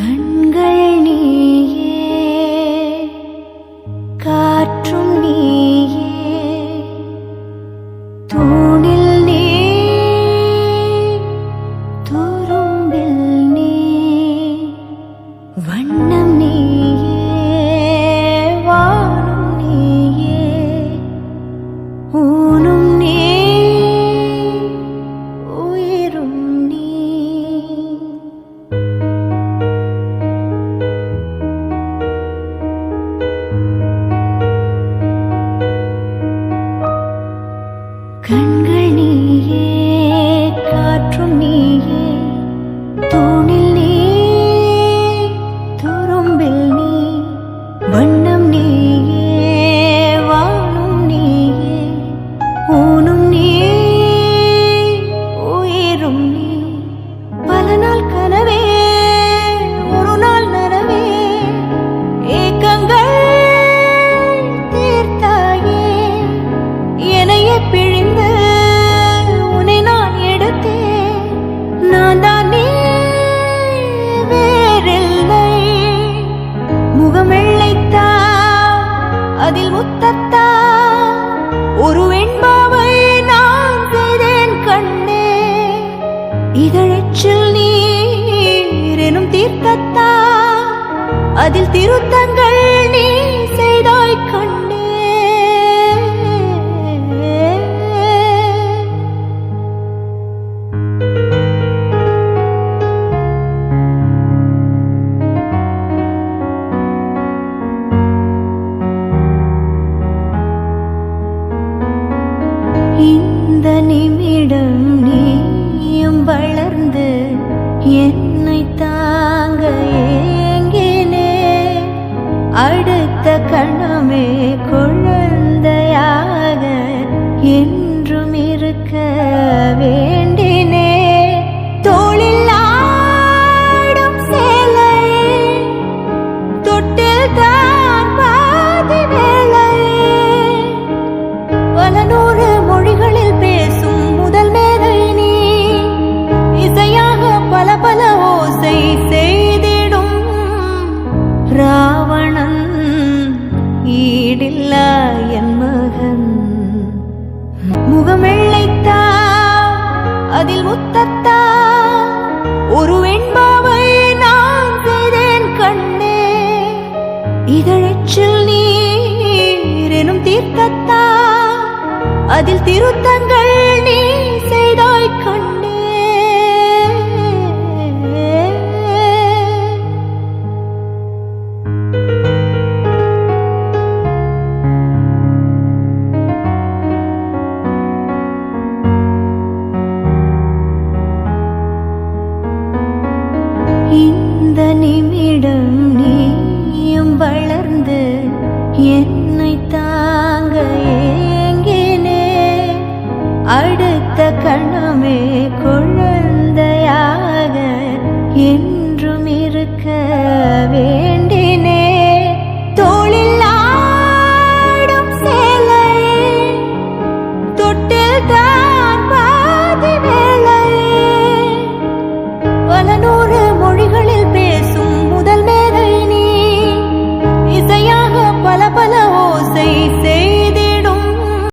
கண்கள் நீயே, காற்றும் நீயே, தூணில் நீ, துரும்பில் நீ, வண்ணம் நீயே, வானும் நீயே, ஊனும் நீ, உயிரும் நீ. கண்கள் நீயே, காற்றும் நீயே, தூணில் நீ, துரும்பில் நீ, வண்ணம் நீயே, வானும் நீயே, ஊனும் நீ, உயிரும் நீ. பல நாள் கனவே, ஒரு நாள் நனவே, ஏக்கங்கள் தீர்த்தாயே, என்னையே பிழிந்து உன்னை நான் எடுத்தேன். நான் தான் நீ, வேறில்லை. முகம் வெள்ளைத்தா, அதில் முத்தத்தா, ஒரு வெண்பாவை நான் செய்தேன் கண்ணே. இதழச்சில் நீர் எனும் தீர்த்தத்தா, அதில் திருத்தங்கள் நீ செய்தாய் கண்ணே. இந்த நிமிடம் நீயும் வளர்ந்து என்னை தாங்க ஏங்கினே. அடுத்த கணமே குழந்தையாக என்றும் இருக்க வேண்டினே. தோளில் ஆடும் சேலையே, தொட்டில் தான் பாதி வேளையே, பல நூறு மொழிகளில் பேசும் முதல் மேதை நீ. இசையாக பல பல ஓசை செய்திடும் ராவணன் ஈடில்லா என் மகன். முகம் வெள்ளைத்தா, அதில் முத்தத்தா, ஒரு வெண்பாவை நான் செய்தேன் கண்ணே. இதழச்சில் நீர் எனும் தீர்த்தத்தா, அதில் திருத்தங்கள் நீ செய்தாய் கண்ணே. இந்த நிமிடம் நீயும் வளர்ந்து என்னை தாங்க ஏங்கினே. அடுத்த கணமே குழந்தையாக என்றும் இருக்க வேண்டினே. தோளில் ஆடும் சேலையே, தொட்டில் தான் பாதி வேளையே, பல நூறு மொழிகளில்